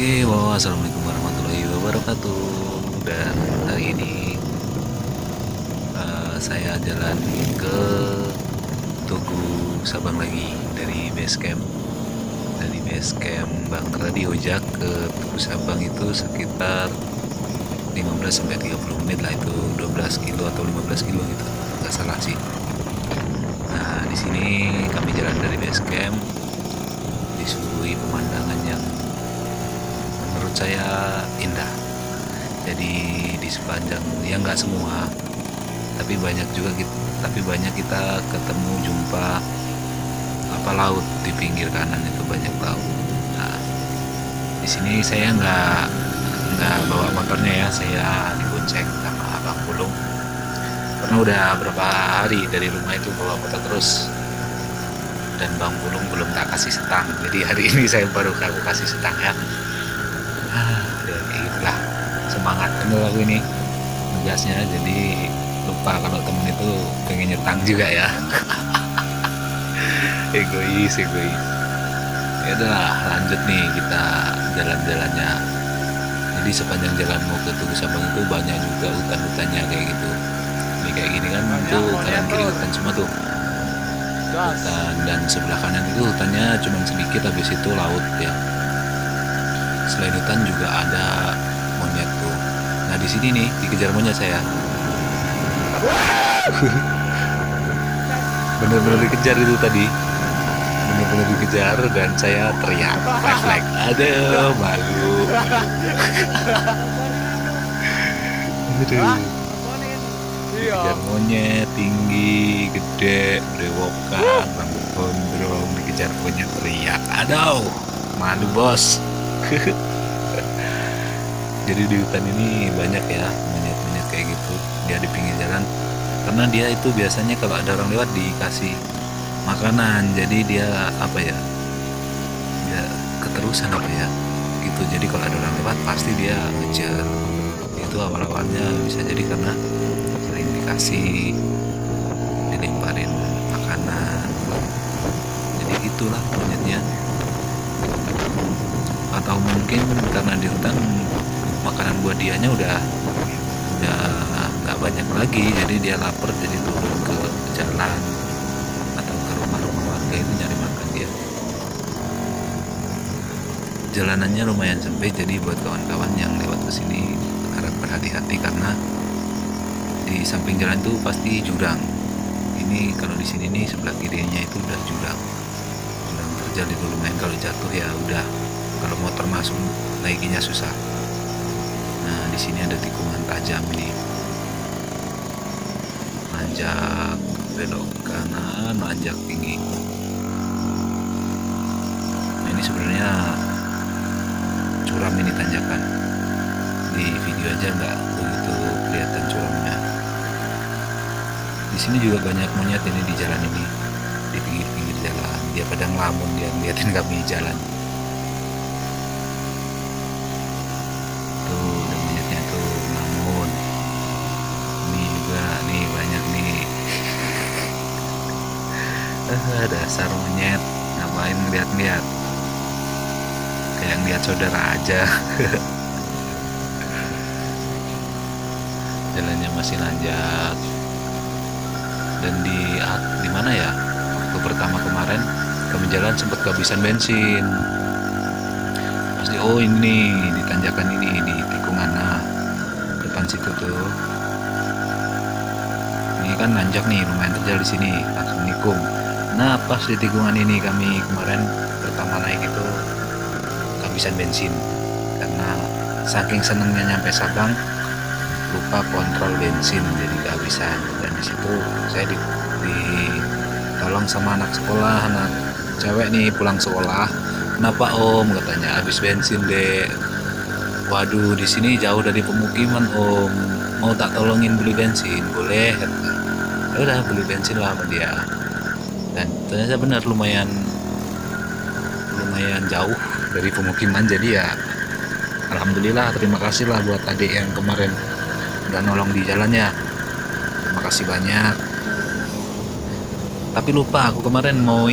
Oke, wow, assalamualaikum warahmatullahi wabarakatuh. Dan hari ini saya jalan ke Tugu Sabang lagi dari base camp. Dari base camp Bang Radio Jak ke Tugu Sabang itu sekitar 15 sampai 30 menit lah, itu 12 kilo atau 15 kilo gitu, nggak salah sih. Nah, di sini kami jalan dari base camp disuguhi pemandangan yang menurut saya indah. Jadi di sepanjang, ya nggak semua, tapi banyak juga kita ketemu jumpa laut di pinggir kanan itu, banyak laut. Nah, di sini saya nggak bawa motornya ya, saya dibonceng sama Abang Pulung karena udah berapa hari dari rumah itu bawa motor terus, dan Bang Pulung belum tak kasih setang, jadi hari ini saya baru aku kasih setang ya. Ya itulah semangat aku ini tugasnya, jadi lupa kalau temen itu pengen nyetang juga ya. egois ya udah, lanjut nih kita jalan-jalannya. Jadi sepanjang jalan mau ke Tugu Sabang itu banyak juga hutan-hutannya kayak gitu. Ini kayak gini kan, itu kanan kiri hutan semua tuh, hutan, dan sebelah kanan itu hutannya cuma sedikit, habis itu laut ya. Selain hutan juga ada monyet tuh. Nah, di sini nih dikejar monyet saya. Bener-bener dikejar itu tadi, bener-bener dikejar, dan saya teriak refleks, aduh malu. Aduh, dikejar monyet tinggi, gede, brewokan, rambut gondrong, dikejar monyet, teriak, aduh malu bos. Jadi di hutan ini banyak ya monyet-monyet kayak gitu, dia di pinggir jalan, karena dia itu biasanya kalau ada orang lewat dikasih makanan, jadi dia apa ya, dia keterusan apa ya gitu. Jadi kalau ada orang lewat pasti dia ngejar. Itu awal-awalnya bisa jadi karena sering dikasih, dilemparin makanan, jadi itulah monyetnya. Atau mungkin karena di hutan makanan buat dianya udah nggak banyak lagi, jadi dia lapar, jadi turun ke jalan atau ke rumah-rumah warga itu nyari makan dia. Jalanannya lumayan sempit, jadi buat kawan-kawan yang lewat ke sini harap berhati-hati, karena di samping jalan itu pasti jurang. Ini kalau di sini nih sebelah kirinya itu udah jurang terjal, itu lumayan, kalau jatuh ya udah, kalau motor masuk naikinya susah. Nah, di sini ada tikungan tajam nih, nanjak belok kanan, nanjak tinggi. Nah, ini sebenarnya curam ini, tanjakan. Di video aja nggak begitu kelihatan curamnya. Di sini juga banyak monyet ini di jalan ini, di pinggir-pinggir jalan. Dia pada ngelamun, dia ngeliatin kami jalan. Tuh, ada monyetnya tuh ngelamun. Ini juga nih banyak nih. Dasar monyet, ngapain ngeliat-ngeliat, kayak ngeliat saudara aja. Jalannya masih nanjak, dan di mana ya, waktu pertama kemarin kami jalan sempat kehabisan bensin. Pasti ini di tanjakan ini, di tikungan depan situ tuh. Ini kan nanjak nih, lumayan terjal di sini, langsung nikung. Nah, pas di tikungan ini kami kemarin pertama naik itu kehabisan bensin, karena saking senengnya nyampe Sabang lupa kontrol bensin, jadi kehabisan. Dan di situ saya ditolong sama anak sekolah, anak cewek nih pulang sekolah. Kenapa om, katanya, habis bensin deh. Waduh, di sini jauh dari pemukiman om, mau tak tolongin beli bensin? Boleh, katanya. Ya udah, beli bensin lah sama dia. Dan ternyata benar, lumayan jauh dari pemukiman, jadi ya alhamdulillah, terima kasih lah buat adik yang kemarin udah nolong di jalannya, terima kasih banyak. Tapi lupa aku kemarin mau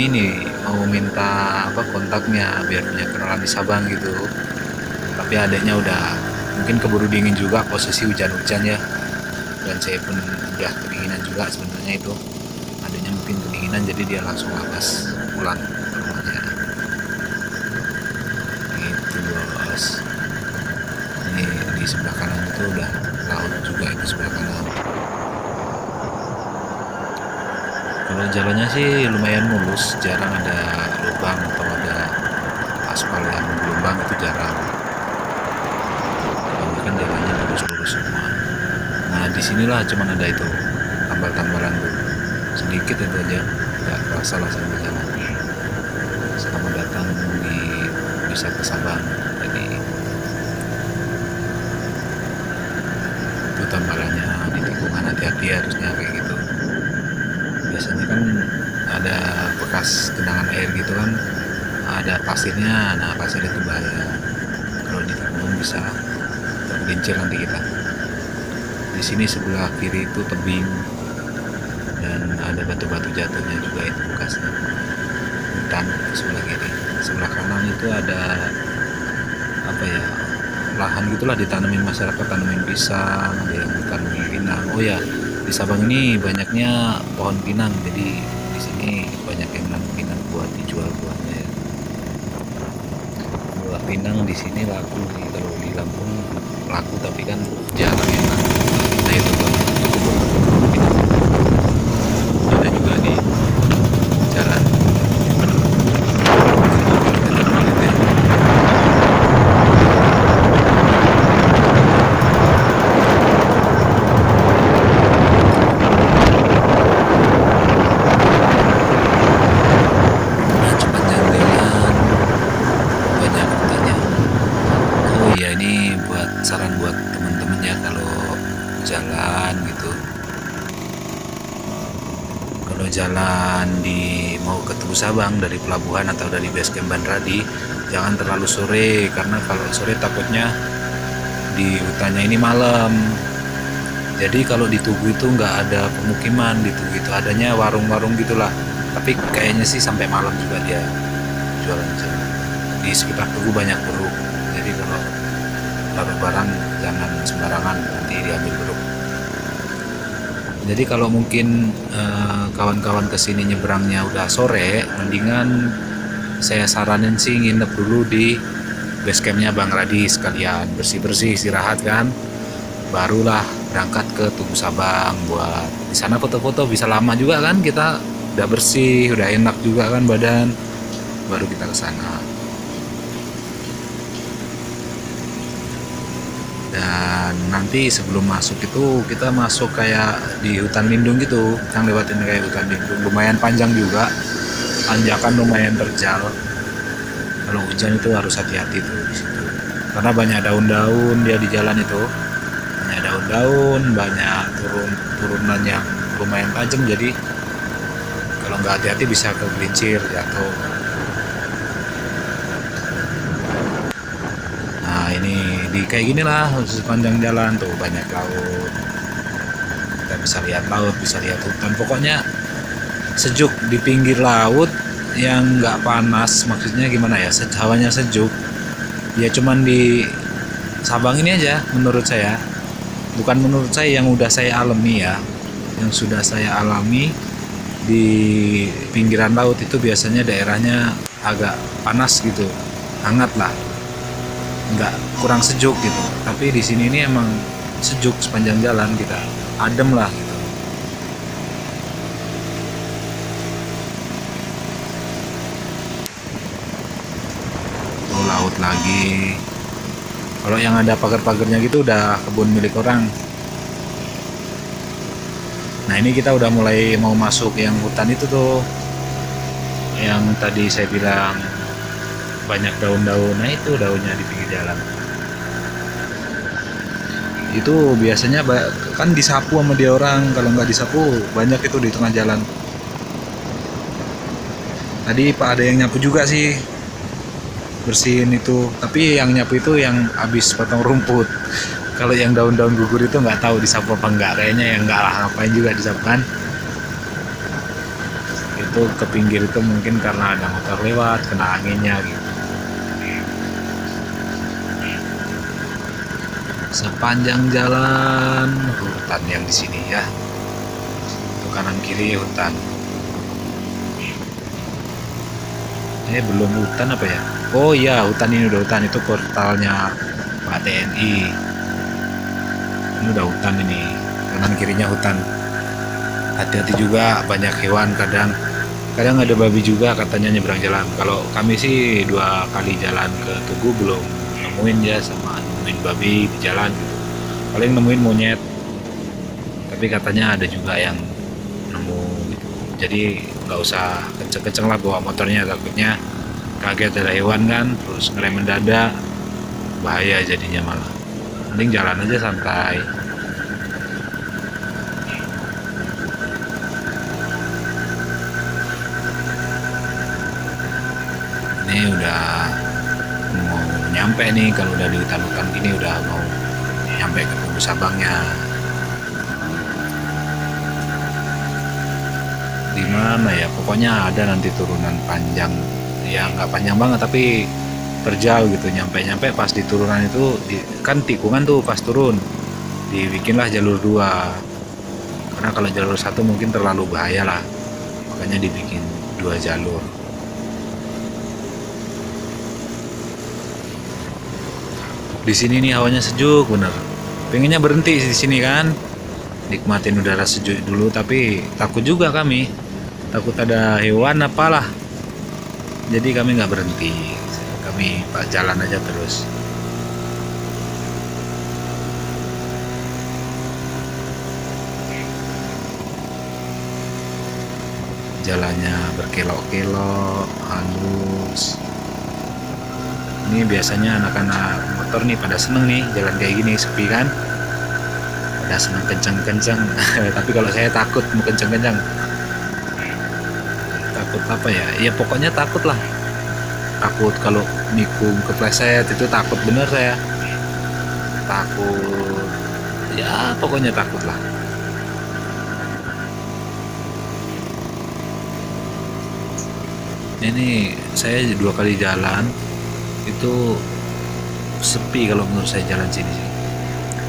minta kontaknya biar punya kenalan di Sabang gitu. Tapi adanya udah mungkin keburu dingin juga, posisi hujan-hujan ya, dan saya pun udah kedinginan juga sebenarnya. Itu adanya mungkin kedinginan, jadi dia langsung lapas pulang ke rumahnya gitu bos. Ini di sebelah kanan itu udah laut juga, itu sebelah kanan. Kalau jalannya sih lumayan mulus, jarang ada lubang atau ada aspal yang gelombang, itu jarang. Kebanyakan jalannya lurus-lurus semua. Nah disinilah cuman ada itu tambal-tambalan tuh, sedikit itu aja, nggak terasa lah sama jalan. Selamat datang di wisata Sabang. Jadi itu tambalannya di tikungan, hati-hati harusnya kayak gitu. Biasanya kan ada bekas genangan air gitu kan, ada pasirnya. Nah pasir itu bahaya, kalau di tikungan bisa tergelincir nanti kita. Di sini sebelah kiri itu tebing dan ada batu-batu jatuhnya juga, itu bekasnya. Hutan sebelah kiri. Sebelah kanan itu ada apa ya, lahan gitulah, ditanamin masyarakat, tanamin pisang, ada yang tanamin pinang. Oh ya, di Sabang ini banyaknya pohon pinang, jadi di sini banyak yang nanam pinang buat dijual buahnya ya. Buah pinang di sini laku sih, kalau di Lampung laku tapi kan jarang enak. Nah itu kebun pinang. Ada juga di jalan. Saran buat temen-temen ya, kalau jalan gitu, kalau jalan mau ke Tugu Sabang dari pelabuhan atau dari base camp Banradi, jangan terlalu sore, karena kalau sore takutnya di hutannya ini malam. Jadi kalau di Tugu itu nggak ada pemukiman, di Tugu itu adanya warung-warung gitulah, tapi kayaknya sih sampai malam juga dia jualan. Di sekitar Tugu banyak buruk, jadi kalau taruh barang jangan sembarangan, nanti diambil buruk. Jadi kalau mungkin kawan-kawan kesini nyebrangnya udah sore, mendingan saya saranin sih nginep dulu di base campnya Bang Radi, sekalian bersih-bersih, istirahat kan, barulah berangkat ke Tugu Sabang. Buat di sana foto-foto bisa lama juga kan, kita udah bersih, udah enak juga kan badan, baru kita ke sana. Dan nanti sebelum masuk itu kita masuk kayak di hutan lindung gitu, yang lewatin kayak hutan lindung, lumayan panjang juga, tanjakan lumayan terjal. Kalau hujan itu harus hati-hati tuh di situ, karena banyak daun-daun dia di jalan itu, banyak daun-daun, banyak turunan yang lumayan tajam, jadi kalau nggak hati-hati bisa kegelincir, jatuh. Nah ini di kayak gini lah sepanjang jalan tuh banyak laut, kita bisa lihat laut, bisa lihat hutan, pokoknya sejuk di pinggir laut yang nggak panas. Maksudnya gimana ya, hawanya sejuk ya, cuman di Sabang ini aja menurut saya, bukan menurut saya, yang udah saya alami ya, yang sudah saya alami di pinggiran laut itu biasanya daerahnya agak panas gitu, hangat lah, nggak kurang sejuk gitu. Tapi di sini ini emang sejuk sepanjang jalan, kita adem lah gitu. Oh, laut lagi. Kalau yang ada pagar-pagarnya gitu udah kebun milik orang. Nah ini kita udah mulai mau masuk yang hutan itu tuh, yang tadi saya bilang banyak daun-daun. Nah itu daunnya di pinggir jalan itu biasanya kan disapu sama dia orang, kalau nggak disapu banyak itu di tengah jalan. Tadi Pak ada yang nyapu juga sih, bersihin itu, tapi yang nyapu itu yang habis potong rumput. Kalau yang daun-daun gugur itu nggak tahu disapu apa enggak, kayaknya yang nggak lah, ngapain juga disapu kan. Itu ke pinggir itu mungkin karena ada motor lewat, kena anginnya gitu. sepanjang jalan hutan yang di sini ya. Itu kanan kiri hutan. Belum hutan apa ya? Oh iya, hutan, ini udah hutan. Itu portalnya Pak TNI. Ini udah hutan ini. Kanan kirinya hutan. Hati-hati juga, banyak hewan, kadang ada babi juga katanya nyebrang jalan. Kalau kami sih 2 kali jalan ke Tugu belum nemuin ya, sama nemuin babi di jalan gitu. Paling nemuin monyet. Tapi katanya ada juga yang nemu gitu. Jadi nggak usah kenceng-kenceng lah bawa motornya, takutnya kaget ada hewan kan, terus ngerem mendadak, bahaya jadinya malah. Mending jalan aja santai. Ini udah mau nyampe nih, kalau udah di hutan-hutan gini udah mau nyampe ke Tugu Sabangnya. Di mana ya? Pokoknya ada nanti turunan panjang. Ya nggak panjang banget tapi terjal gitu. Nyampe pas di turunan itu kan tikungan tuh pas turun. Dibikinlah jalur 2. Karena kalau jalur 1 mungkin terlalu bahaya lah. Makanya dibikin 2 jalur. Di sini nih hawanya sejuk bener. Pengennya berhenti di sini kan, nikmatin udara sejuk dulu, tapi takut juga kami, takut ada hewan apalah. Jadi kami nggak berhenti, kami jalan aja terus. Jalannya berkelok-kelok, halus. Ini biasanya anak-anak motor nih pada seneng nih jalan kayak gini, sepi kan, pada seneng kenceng-kenceng. Tapi kalau saya takut mau kenceng-kenceng, takut apa ya, ya pokoknya takut lah. Takut kalau nikung kepleset, itu takut bener saya. Takut, ya pokoknya takut lah. Ini saya 2 kali jalan itu sepi kalau menurut saya jalan sini sih.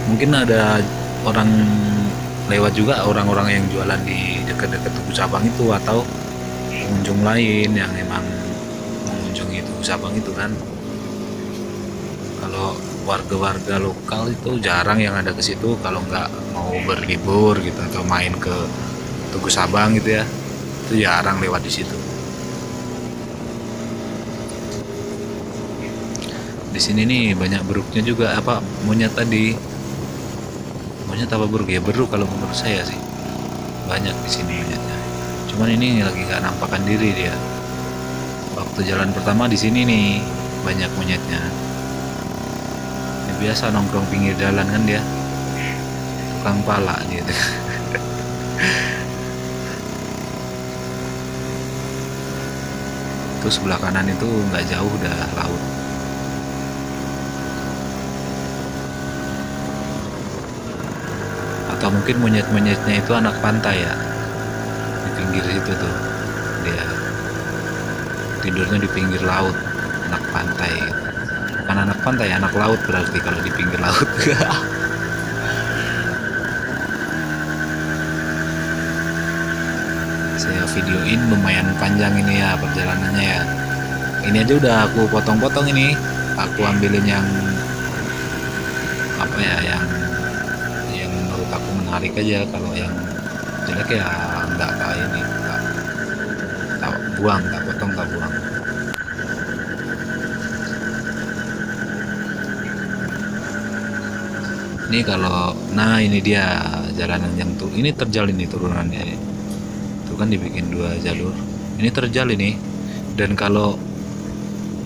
Mungkin ada orang lewat juga, orang-orang yang jualan di dekat-dekat Tugu Sabang itu, atau pengunjung lain yang emang mengunjungi Tugu Sabang itu kan. Kalau warga-warga lokal itu jarang yang ada ke situ, kalau nggak mau berlibur gitu atau main ke Tugu Sabang gitu ya, itu jarang lewat di situ. Di sini nih banyak beruknya juga, apa monyet tadi. Monyet apa beruk ya? Beruk kalau menurut saya sih. Banyak di sini monyetnya. Cuman ini lagi nggak nampakkan diri dia. Waktu jalan pertama di sini nih banyak monyetnya. Ini biasa nongkrong pinggir jalan kan dia. Tukang pala gitu. Terus sebelah kanan itu nggak jauh udah laut. Atau mungkin monyet-monyetnya itu anak pantai ya, di pinggir situ tuh dia tidurnya di pinggir laut, anak pantai. Bukan anak pantai, anak laut berarti kalau di pinggir laut. Saya videoin lumayan panjang ini ya perjalanannya ya. Ini aja udah aku potong-potong, ini aku ambilin yang apa ya, yang menurut aku menarik aja. Kalau yang jelek ya nggak ini, tak buang, tak potong, tak buang. Ini kalau, nah ini dia jalanan yang tuh, ini terjal ini turunannya. Itu kan dibikin 2 jalur. Ini terjal ini. Dan kalau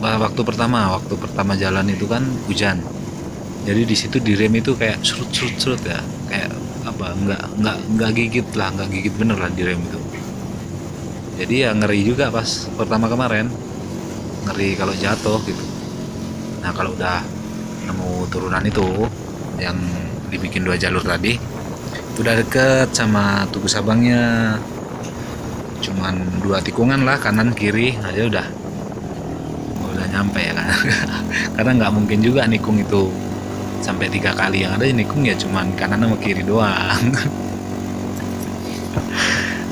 waktu pertama jalan itu kan hujan. Jadi di situ direm itu kayak serut ya, kayak apa, nggak gigit bener lah direm itu. Jadi ya ngeri juga pas pertama kemarin, ngeri kalau jatuh gitu. Nah kalau udah nemu turunan itu yang dibikin 2 jalur tadi, itu udah deket sama Tugu Sabangnya, cuman 2 tikungan lah, kanan kiri aja udah nyampe ya kan. Karena nggak mungkin juga nikung itu sampai 3 kali. Yang ada nikung ya cuman kanan sama kiri doang.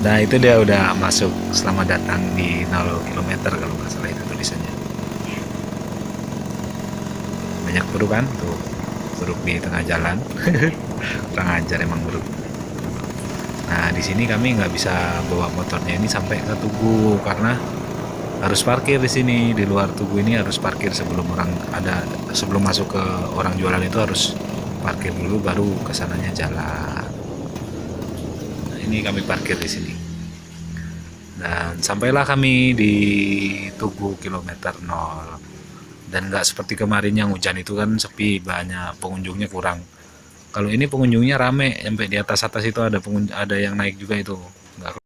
Nah itu dia udah masuk, selamat datang di 0 km kalau nggak salah itu tulisannya. Banyak buruk kan tuh, buruk di tengah jalan. Kurang ajar emang buruk. Nah di sini kami nggak bisa bawa motornya ini sampai ke Tugu karena harus parkir di sini. Di luar Tugu ini harus parkir sebelum sebelum masuk ke orang jualan itu harus parkir dulu baru kesananya jalan. Nah, ini kami parkir di sini. Dan sampailah kami di Tugu kilometer 0. Dan nggak seperti kemarin yang hujan itu kan sepi, banyak pengunjungnya kurang. Kalau ini pengunjungnya rame, sampai di atas itu ada yang naik juga itu. Nggak.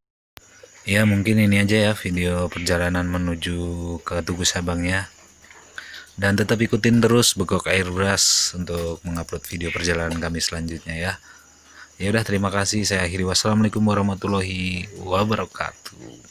Ya mungkin ini aja ya video perjalanan menuju ke Tugu Sabangnya. Dan tetap ikutin terus Begok Airbrush untuk mengupload video perjalanan kami selanjutnya ya. Ya udah, terima kasih, saya akhiri. Wassalamualaikum warahmatullahi wabarakatuh.